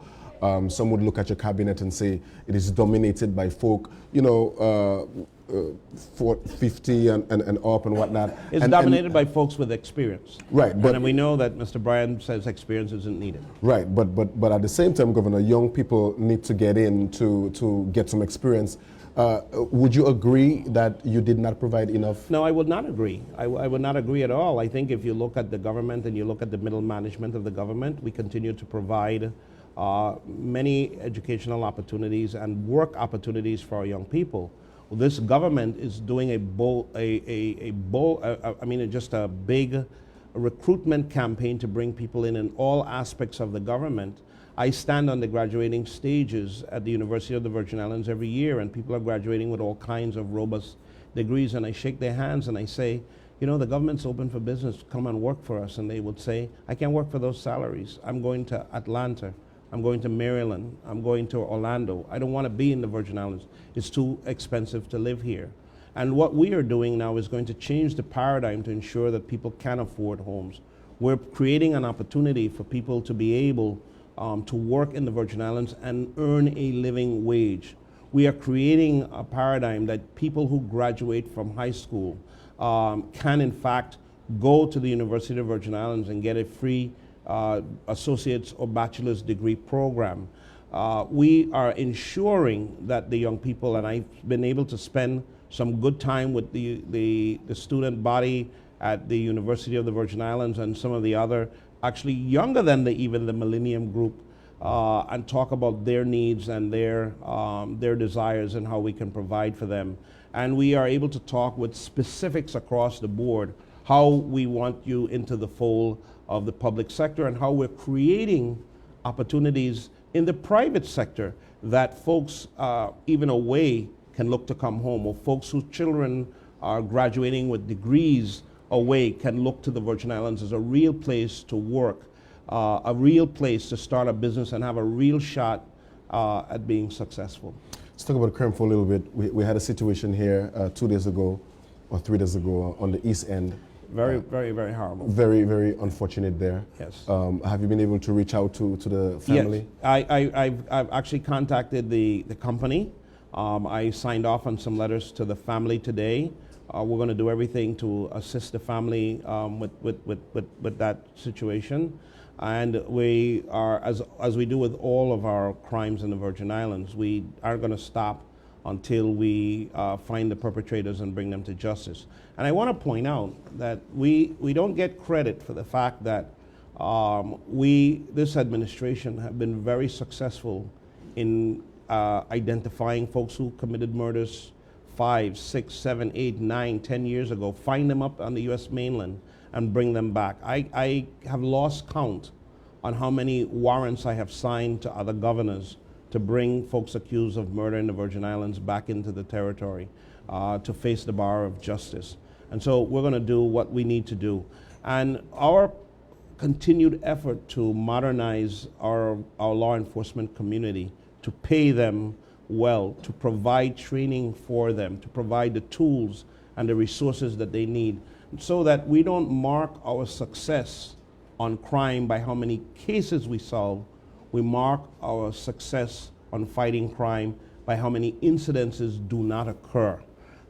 Some would look at your cabinet and say it is dominated by folk, 50 and up and whatnot.
It's dominated by folks with experience.
Right, but
and we know that Mr. Bryan says experience isn't needed.
Right, but at the same time, Governor, young people need to get in to get some experience. Would you agree that you did not provide enough?
No, I would not agree. I would not agree at all. I think if you look at the government and you look at the middle management of the government, we continue to provide many educational opportunities and work opportunities for our young people. Well, this government is doing just a big recruitment campaign to bring people in all aspects of the government. I stand on the graduating stages at the University of the Virgin Islands every year, and people are graduating with all kinds of robust degrees, and I shake their hands and I say, the government's open for business, come and work for us. And they would say, I can't work for those salaries. I'm going to Atlanta. I'm going to Maryland. I'm going to Orlando. I don't want to be in the Virgin Islands. It's too expensive to live here. And what we are doing now is going to change the paradigm to ensure that people can afford homes. We're creating an opportunity for people to be able to work in the Virgin Islands and earn a living wage. We are creating a paradigm that people who graduate from high school can in fact go to the University of the Virgin Islands and get a free associate's or bachelor's degree program. We are ensuring that the young people, and I've been able to spend some good time with the student body at the University of the Virgin Islands and some of the other, actually younger than even the Millennium Group, and talk about their needs and their desires and how we can provide for them. And we are able to talk with specifics across the board, how we want you into the fold of the public sector and how we're creating opportunities in the private sector that folks even away can look to come home, or folks whose children are graduating with degrees away can look to the Virgin Islands as a real place to work, a real place to start a business and have a real shot at being successful.
Let's talk about crime for a little bit. We had a situation here 2 days ago or 3 days ago on the East End.
Very, very, very horrible.
Very, very unfortunate there.
Yes.
Have you been able to reach out to the family?
Yes. I've actually contacted the company. I signed off on some letters to the family today. We're going to do everything to assist the family with that situation. And we are, as we do with all of our crimes in the Virgin Islands, we aren't going to stop until we find the perpetrators and bring them to justice. And I want to point out that we don't get credit for the fact that this administration have been very successful in identifying folks who committed murders 5, 6, 7, 8, 9, 10 years ago, find them up on the U.S. mainland and bring them back. I have lost count on how many warrants I have signed to other governors to bring folks accused of murder in the Virgin Islands back into the territory to face the bar of justice. And so we're going to do what we need to do. And our continued effort to modernize our law enforcement community, to pay them well, to provide training for them, to provide the tools and the resources that they need, so that we don't mark our success on crime by how many cases we solve. We mark our success on fighting crime by how many incidences do not occur.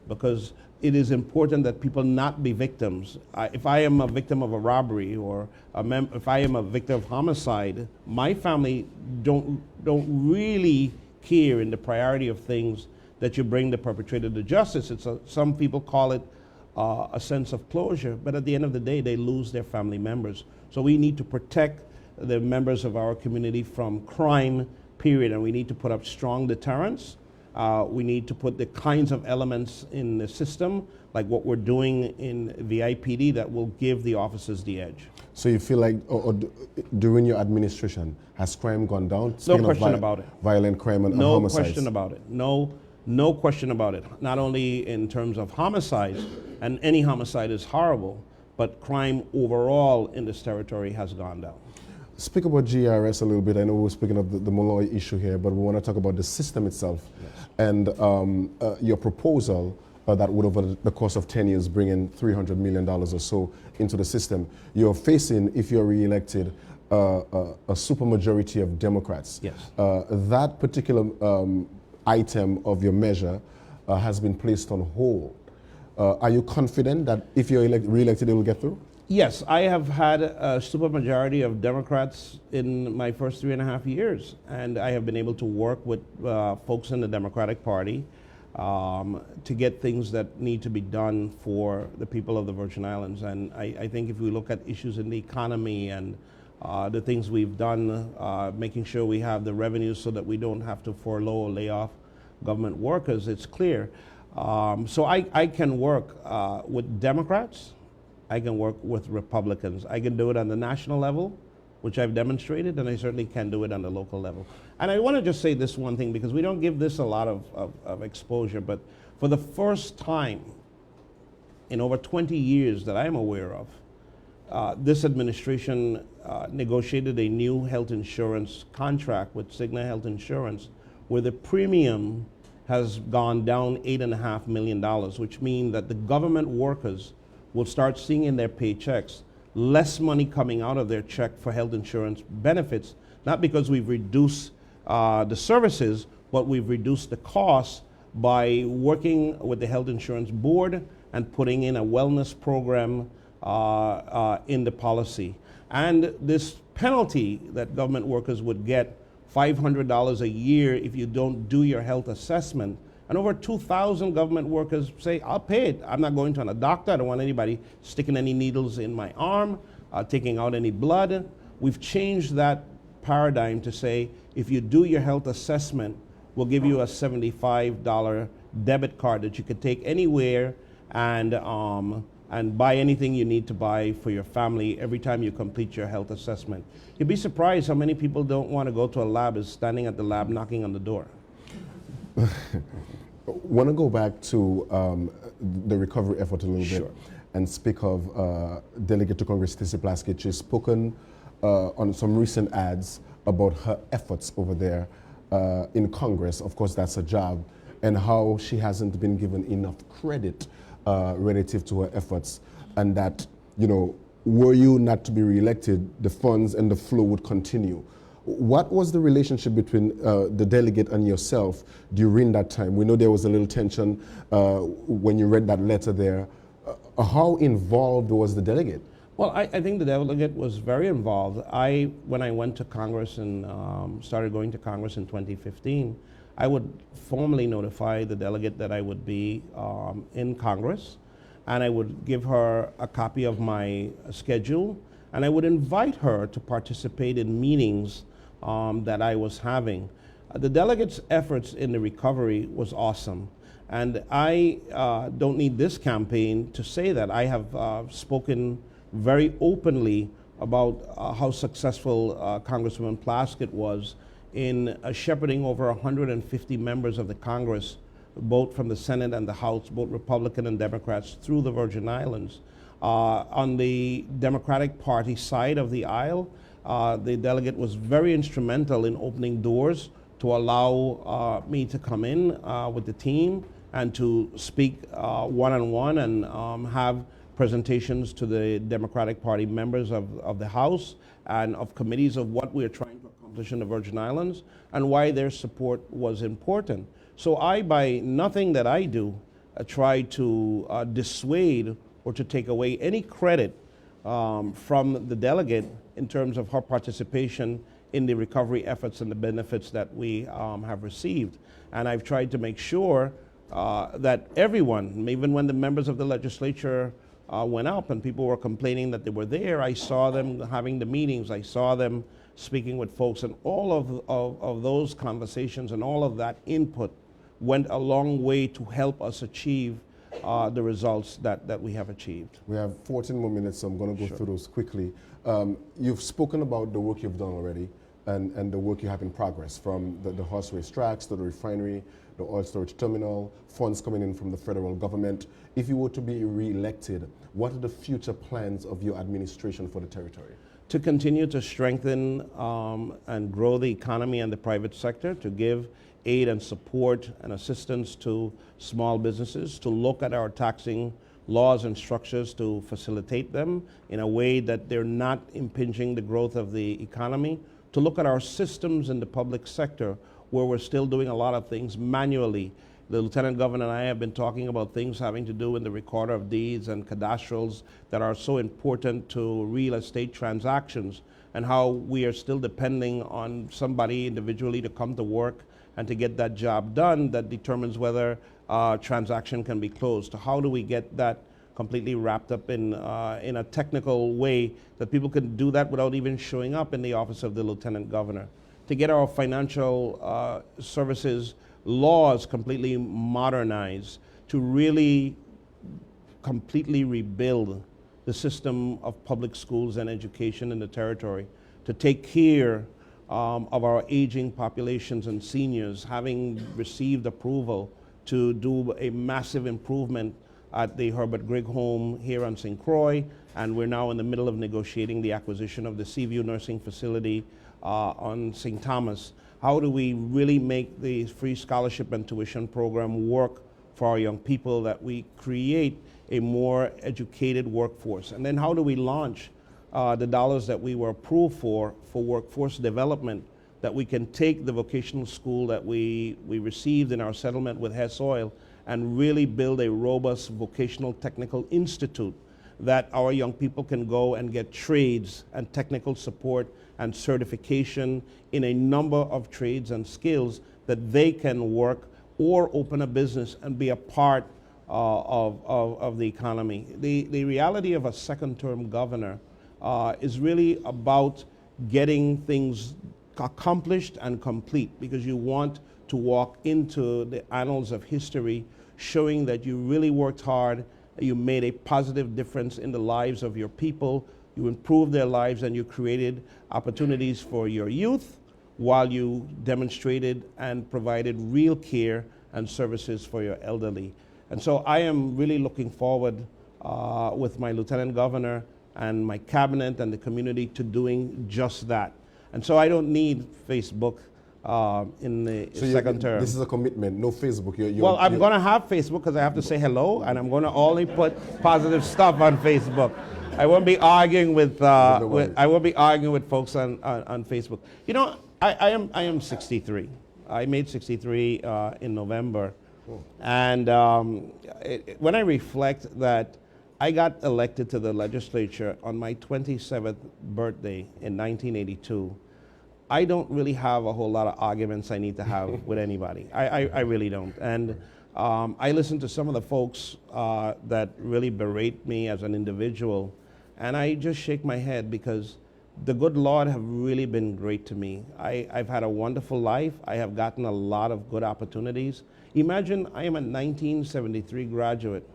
Because it is important that people not be victims. If I am a victim of a robbery or if I am a victim of homicide, my family don't really care in the priority of things that you bring the perpetrator to justice. Some people call it a sense of closure, but at the end of the day, they lose their family members. So we need to protect the members of our community from crime, period, and we need to put up strong deterrents. We need to put the kinds of elements in the system, like what we're doing in VIPD, that will give the officers the edge.
So you feel like during your administration, has crime gone down?
No question about it.
Violent crime and homicides?
No question about it. No question about it. Not only in terms of homicides, and any homicide is horrible, but crime overall in this territory has gone down.
Speak about GRS a little bit. I know we're speaking of the Malloy issue here, but we want to talk about the system itself. Yes. And your proposal that would, over the course of 10 years, bring in $300 million or so into the system. You're facing, if you're re-elected, a supermajority of Democrats.
Yes.
That particular item of your measure has been placed on hold. Are you confident that if you're re-elected, it will get through?
Yes, I have had a supermajority of Democrats in my first 3.5 years, and I have been able to work with folks in the Democratic Party to get things that need to be done for the people of the Virgin Islands. And I think if we look at issues in the economy and the things we've done, making sure we have the revenues so that we don't have to furlough or lay off government workers, it's clear. So I can work with Democrats. I can work with Republicans. I can do it on the national level, which I've demonstrated, and I certainly can do it on the local level. And I want to just say this one thing, because we don't give this a lot of exposure, but for the first time in over 20 years that I'm aware of, this administration negotiated a new health insurance contract with Cigna Health Insurance, where the premium has gone down $8.5 million, which means that the government workers will start seeing in their paychecks less money coming out of their check for health insurance benefits, not because we've reduced the services, but we've reduced the costs by working with the Health Insurance Board and putting in a wellness program in the policy. And this penalty that government workers would get, $500 a year if you don't do your health assessment, and over 2,000 government workers say, I'll pay it. I'm not going to a doctor. I don't want anybody sticking any needles in my arm, taking out any blood. We've changed that paradigm to say, if you do your health assessment, we'll give you a $75 debit card that you could take anywhere and buy anything you need to buy for your family every time you complete your health assessment. You'd be surprised how many people don't want to go to a lab, is standing at the lab knocking on the door.
Want to go back to the recovery effort a little bit and speak of Delegate to Congress Stacey Plaskett. She's spoken on some recent ads about her efforts over there in Congress. Of course, that's her job, and how she hasn't been given enough credit relative to her efforts, and that, you know, were you not to be reelected, the funds and the flow would continue. What was the relationship between the delegate and yourself during that time? We know there was a little tension when you read that letter there. How involved was the delegate?
Well, I think the delegate was very involved. When I went to Congress and started going to Congress in 2015, I would formally notify the delegate that I would be in Congress, and I would give her a copy of my schedule, and I would invite her to participate in meetings that I was having. The delegates' efforts in the recovery was awesome. And I don't need this campaign to say that. I have spoken very openly about how successful Congresswoman Plaskett was in shepherding over 150 members of the Congress, both from the Senate and the House, both Republican and Democrats, through the Virgin Islands. On the Democratic Party side of the aisle, the delegate was very instrumental in opening doors to allow me to come in with the team and to speak one-on-one and have presentations to the Democratic Party members of the House and of committees of what we're trying to accomplish in the Virgin Islands and why their support was important. So by nothing that I do, try to dissuade or to take away any credit from the delegate in terms of her participation in the recovery efforts and the benefits that we have received. And I've tried to make sure that everyone, even when the members of the legislature went up and people were complaining that they were there, I saw them having the meetings, I saw them speaking with folks, and all of those conversations and all of that input went a long way to help us achieve the results that we have achieved.
We have 14 more minutes, so I'm going to go through those quickly. You've spoken about the work you've done already and the work you have in progress, from the horse race tracks to the refinery, the oil storage terminal, funds coming in from the federal government. If you were to be re-elected, what are the future plans of your administration for the territory?
To continue to strengthen and grow the economy and the private sector, to give aid and support and assistance to small businesses, to look at our taxing laws and structures to facilitate them in a way that they're not impinging the growth of the economy, to look at our systems in the public sector where we're still doing a lot of things manually. The Lieutenant Governor and I have been talking about things having to do with the recorder of deeds and cadastrals that are so important to real estate transactions, and how we are still depending on somebody individually to come to work and to get that job done that determines whether a transaction can be closed. So how do we get that completely wrapped up in a technical way that people can do that without even showing up in the office of the Lieutenant Governor? To get our financial services laws completely modernized, to really completely rebuild the system of public schools and education in the territory, to take care of our aging populations and seniors, having received approval to do a massive improvement at the Herbert Grigg home here on St. Croix, and we're now in the middle of negotiating the acquisition of the Seaview Nursing Facility on St. Thomas. How do we really make the free scholarship and tuition program work for our young people, that we create a more educated workforce? And then how do we launch the dollars that we were approved for workforce development, that we can take the vocational school that we received in our settlement with Hess Oil and really build a robust vocational technical institute that our young people can go and get trades and technical support and certification in a number of trades and skills that they can work or open a business and be a part of the economy. The reality of a second-term governor is really about getting things accomplished and complete, because you want to walk into the annals of history showing that you really worked hard, you made a positive difference in the lives of your people, you improved their lives, and you created opportunities for your youth while you demonstrated and provided real care and services for your elderly. And so I am really looking forward with my Lieutenant Governor and my cabinet and the community to doing just that. And so I don't need Facebook in the second term.
This is a commitment, no Facebook.
Well, I'm going to have Facebook because I have to say hello, and I'm going to only put positive stuff on Facebook. I won't be arguing with I won't be arguing with folks on Facebook. You know, I am 63. I made 63 in November, and when I reflect that I got elected to the legislature on my 27th birthday in 1982, I don't really have a whole lot of arguments I need to have with anybody. I really don't. And I listen to some of the folks that really berate me as an individual, and I just shake my head, because the good Lord have really been great to me. I've had a wonderful life. I have gotten a lot of good opportunities. Imagine I am a 1973 graduate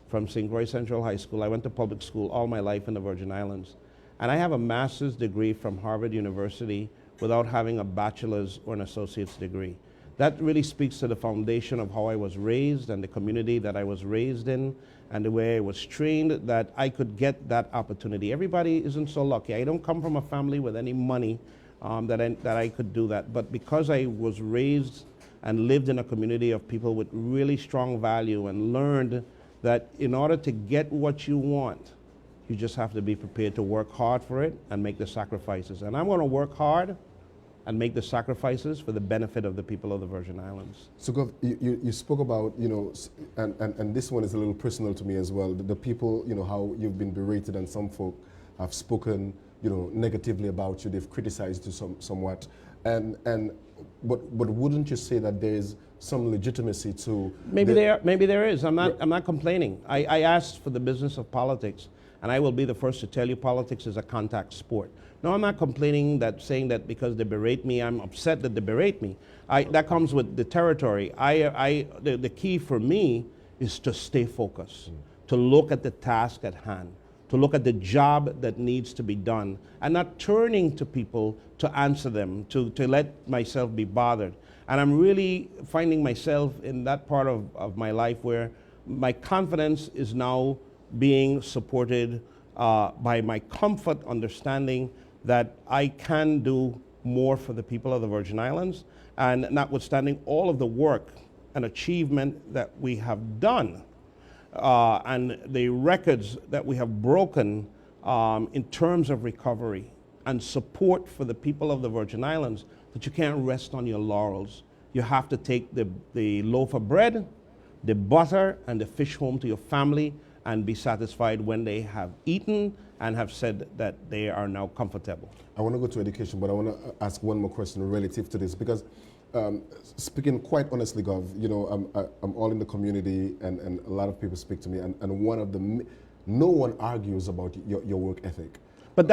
from St. Croix Central High School. I went to public school all my life in the Virgin Islands. And I have a master's degree from Harvard University without having a bachelor's or an associate's degree. That really speaks to the foundation of how I was raised and the community that I was raised in and the way I was trained, that I could get that opportunity. Everybody isn't so lucky. I don't come from a family with any money that I could do that. But because I was raised and lived in a community of people with really strong value, and learned that in order to get what you want, you just have to be prepared to work hard for it and make the sacrifices. And I'm going to work hard and make the sacrifices for the benefit of the people of the Virgin Islands.
So, Gov, you spoke about, and this one is a little personal to me as well. The people, how you've been berated, and some folk have spoken, negatively about you. They've criticized you somewhat, but wouldn't you say that there's some legitimacy to
maybe there is. I'm not complaining. I asked for the business of politics, and I will be the first to tell you politics is a contact sport. No, I'm not complaining saying that because they berate me, I'm upset that they berate me. That comes with the territory. The key for me is to stay focused, to look at the task at hand, to look at the job that needs to be done, and not turning to people to answer them, to let myself be bothered. And I'm really finding myself in that part of my life where my confidence is now being supported by my comfort understanding that I can do more for the people of the Virgin Islands, and notwithstanding all of the work and achievement that we have done, and the records that we have broken in terms of recovery and support for the people of the Virgin Islands, that you can't rest on your laurels. You have to take the loaf of bread, the butter, and the fish home to your family and be satisfied when they have eaten and have said that they are now comfortable.
I want to go to education, but I want to ask one more question relative to this, because speaking quite honestly, Gov, I'm all in the community, and a lot of people speak to me, and one of the, no one argues about your work ethic.
But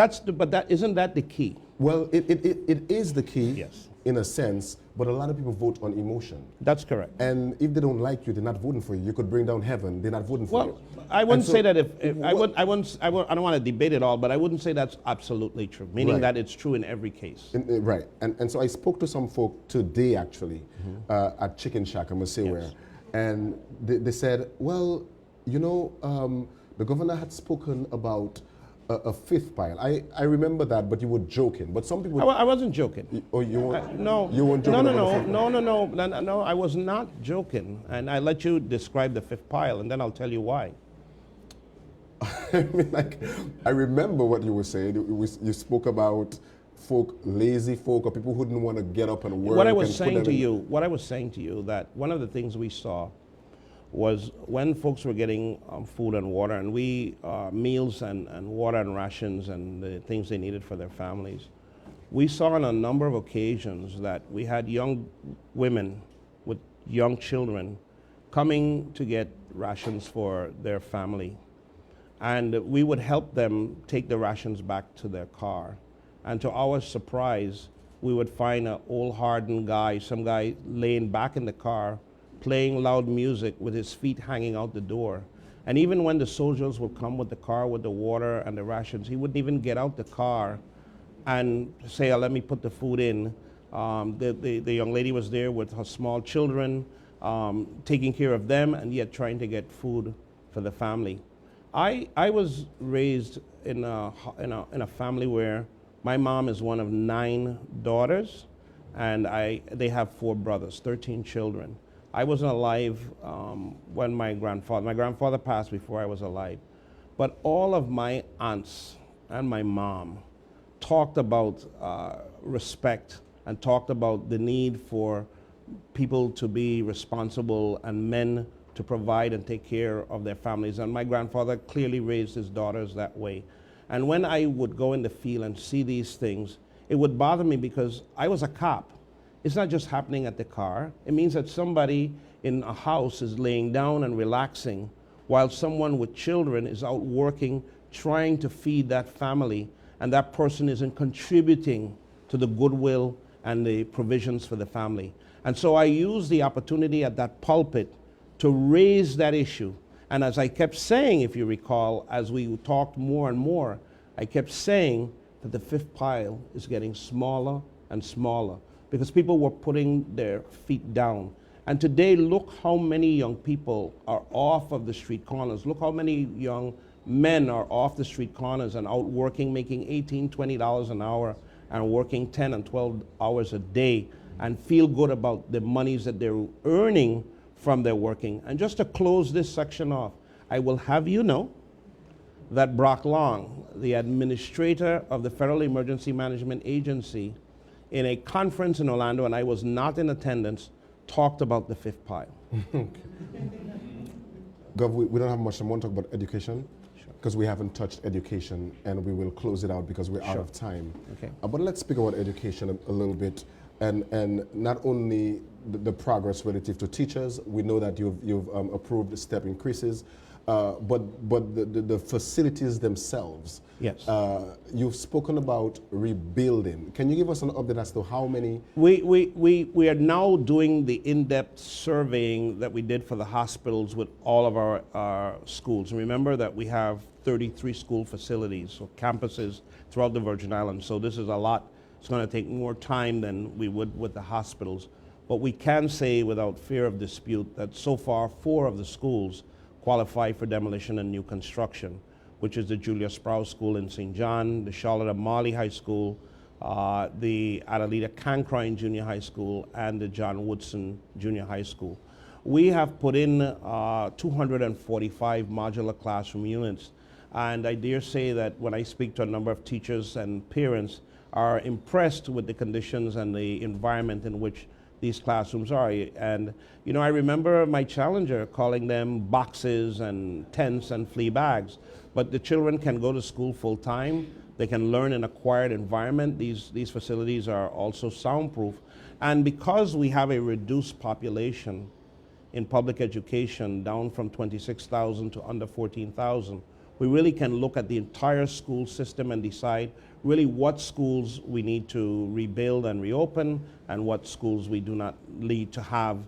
isn't that the key?
Well, it is the key,
Yes,
in a sense, but a lot of people vote on emotion.
that's correct.
And if they don't like you, they're not voting for you. You could bring down heaven, they're not voting for you.
Well, I wouldn't say that I don't want to debate it all, but I wouldn't say that's absolutely true, meaning
Right.
that it's true in every case.
Right. And so I spoke to some folk today, actually, at Chicken Shack, I must say where, and they said, well, the governor had spoken about a fifth pile. I remember that, but you were joking. But some people...
I wasn't joking.
Oh, you weren't?
No.
You weren't joking?
No, I was not joking. And I let you describe the fifth pile, and then I'll tell you why.
I mean, I remember what you were saying. You spoke about folk, lazy folk, or people who didn't want to get up and work.
What I was saying to you, that one of the things we saw was when folks were getting food and water, and meals and water and rations and the things they needed for their families, we saw on a number of occasions that we had young women with young children coming to get rations for their family. And we would help them take the rations back to their car. And to our surprise, we would find an old hardened guy, some guy laying back in the car, playing loud music with his feet hanging out the door. And even when the soldiers would come with the car with the water and the rations, he wouldn't even get out the car and say, oh, let me put the food in. The young lady was there with her small children, taking care of them and yet trying to get food for the family. I was raised in a family where my mom is one of 9 daughters, and they have 4 brothers, 13 children. I wasn't alive when my grandfather passed before I was alive. But all of my aunts and my mom talked about respect and talked about the need for people to be responsible and men to provide and take care of their families. And my grandfather clearly raised his daughters that way. And when I would go in the field and see these things, it would bother me because I was a cop. It's not just happening at the car. It means that somebody in a house is laying down and relaxing while someone with children is out working, trying to feed that family, and that person isn't contributing to the goodwill and the provisions for the family. And so I used the opportunity at that pulpit to raise that issue. And as I kept saying, if you recall, as we talked more and more, I kept saying that the fifth pile is getting smaller and smaller because people were putting their feet down. And today, look how many young people are off of the street corners. Look how many young men are off the street corners and out working, making $18, $20 an hour and working 10 and 12 hours a day and feel good about the monies that they're earning from their working. And just to close this section off, I will have you know that Brock Long, the administrator of the Federal Emergency Management Agency, in a conference in Orlando, and I was not in attendance, talked about the fifth pile.
Gov, we don't have much time. I want to talk about education, because we haven't touched education, and we will close it out because we're out of time.
Okay.
But let's speak about education a little bit, and not only the progress relative to teachers. We know that you've approved step increases, but the facilities themselves.
Yes.
You've spoken about rebuilding. Can you give us an update as to how many?
We are now doing the in-depth surveying that we did for the hospitals with all of our schools. Remember that we have 33 school facilities, so campuses throughout the Virgin Islands. So this is a lot. It's going to take more time than we would with the hospitals. But we can say without fear of dispute that so far 4 of the schools qualify for demolition and new construction, which is the Julia Sprouse School in St. John, the Charlotte Amalie High School, the Adelita Cancroyne Junior High School, and the John Woodson Junior High School. We have put in 245 modular classroom units, and I dare say that when I speak to a number of teachers and parents are impressed with the conditions and the environment in which these classrooms are. And you know, I remember my challenger calling them boxes and tents and flea bags, but the children can go to school full time. They can learn in a quiet environment. These facilities are also soundproof. And because we have a reduced population in public education, down from 26,000 to under 14,000, we really can look at the entire school system and decide really what schools we need to rebuild and reopen and what schools we do not need to have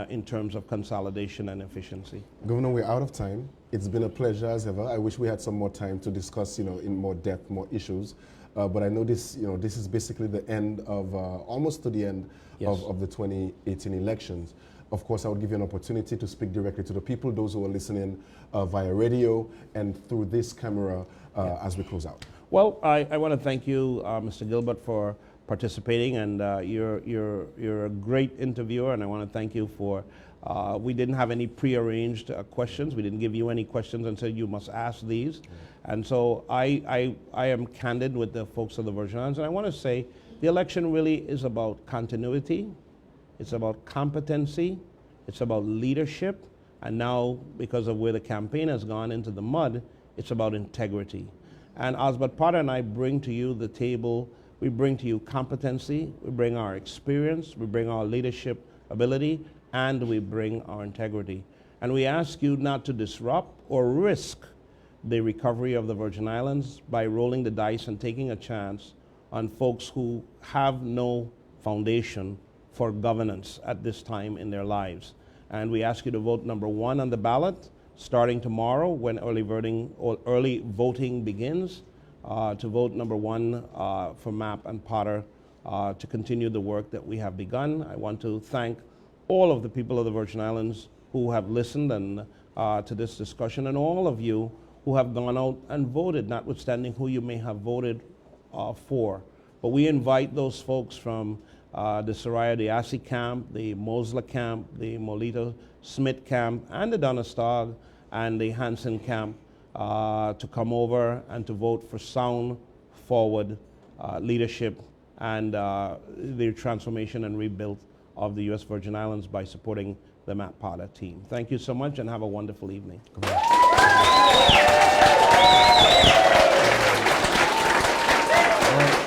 in terms of consolidation and efficiency.
Governor, we're out of time. It's been a pleasure as ever. I wish we had some more time to discuss, in more depth, more issues. But I know this is basically the end of, almost to the end of the 2018 elections. Of course, I would give you an opportunity to speak directly to the people, those who are listening via radio and through this camera as we close out.
Well, I want to thank you, Mr. Gilbert, for participating, and you're a great interviewer, and I want to thank you for, we didn't have any prearranged questions. We didn't give you any questions and said you must ask these. And so I am candid with the folks of the Virgin Islands, and I want to say the election really is about continuity, it's about competency, it's about leadership, and now, because of where the campaign has gone into the mud, it's about integrity. And Osbert Potter and I bring to you the table, we bring to you competency, we bring our experience, we bring our leadership ability, and we bring our integrity. And we ask you not to disrupt or risk the recovery of the Virgin Islands by rolling the dice and taking a chance on folks who have no foundation for governance at this time in their lives. And we ask you to vote number 1 on the ballot, starting tomorrow when early voting begins, to vote number 1 for Mapp and Potter to continue the work that we have begun. I want to thank all of the people of the Virgin Islands who have listened and to this discussion, and all of you who have gone out and voted, notwithstanding who you may have voted for. But we invite those folks from the Soraya Diassi camp, the Mosla camp, the Molito Smith camp, and the Donestag and the Hansen camp to come over and to vote for sound, forward leadership and the transformation and rebuild of the U.S. Virgin Islands by supporting the Mapp Potter team. Thank you so much and have a wonderful evening.
All right.